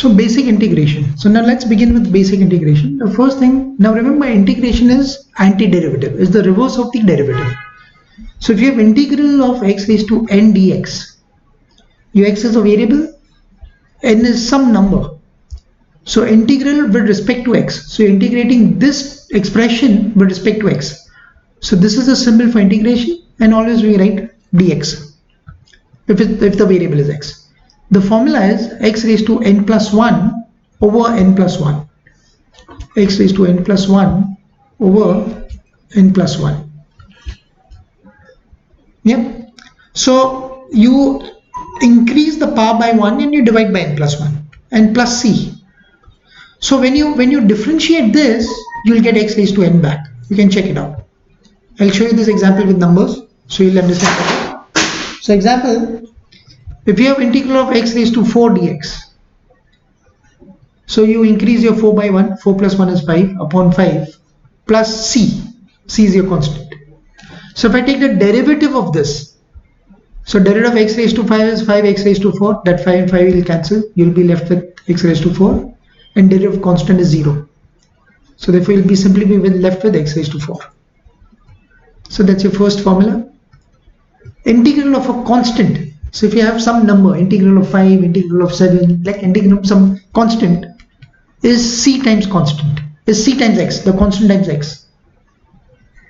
So basic integration. So now let's begin with basic integration. The first thing, now remember integration is antiderivative, is the reverse of the derivative. So if you have integral of x raised to n dx, your x is a variable, n is some number. So integral with respect to x. So you're integrating this expression with respect to x. So this is a symbol for integration, and always we write dx if the variable is x. The formula is x raised to n plus 1 over n plus 1. X raised to n plus 1 over n plus 1. Yep. So you increase the power by 1 and you divide by n plus 1 and plus c. So when you differentiate this, you'll get x raised to n back. You can check it out. I'll show you this example with numbers so you'll understand better. So example, if you have integral of x raised to 4 dx, so you increase your 4 by 1, 4 plus 1 is 5 upon 5 plus c is your constant. So if I take the derivative of this, so derivative of x raised to 5 is 5x raised to 4, that 5 and 5 will cancel, you'll be left with x raised to 4, and derivative of constant is 0. So therefore you'll be simply left with x raised to 4. So that's your first formula. Integral of a constant. So if you have some number, integral of 5, integral of 7, like integral of some constant, is c times constant, is c times x, the constant times x.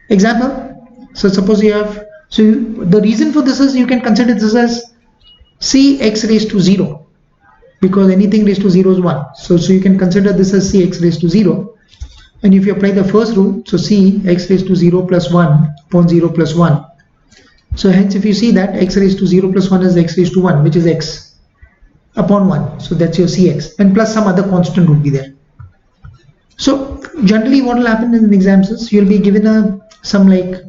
Example, so suppose you have, the reason for this is you can consider this as cx raised to 0, because anything raised to 0 is 1. So you can consider this as cx raised to 0. And if you apply the first rule, so cx raised to 0 plus 1 upon 0 plus 1. So hence if you see that x raised to 0 plus 1 is x raised to 1, which is x upon 1. So that's your cx, and plus some other constant would be there. So generally what will happen in exams is you'll be given some like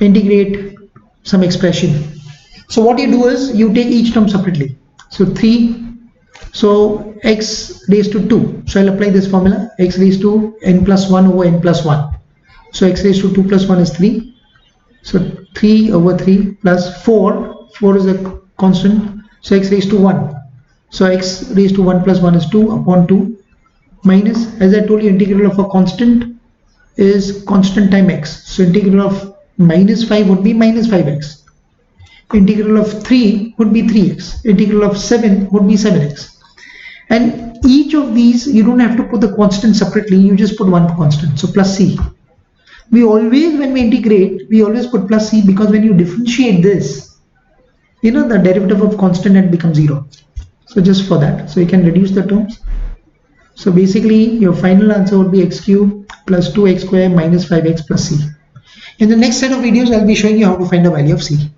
integrate some expression. So what you do is you take each term separately. So 3, so x raised to 2. So I'll apply this formula, x raised to n plus 1 over n plus 1. So x raised to 2 plus 1 is 3. So 3 over 3 plus 4 is a constant, so x raised to 1. So x raised to 1 plus 1 is 2 upon 2 minus, as I told you, integral of a constant is constant time x. So integral of minus 5 would be minus 5x. Integral of 3 would be 3x. Integral of 7 would be 7x. And each of these, you don't have to put the constant separately, you just put one constant, so plus c. We always, when we integrate, we always put plus c, because when you differentiate this, the derivative of constant had become 0. So just for that, so you can reduce the terms. So basically your final answer would be x cubed plus 2x squared minus 5x plus c. In the next set of videos, I'll be showing you how to find the value of c.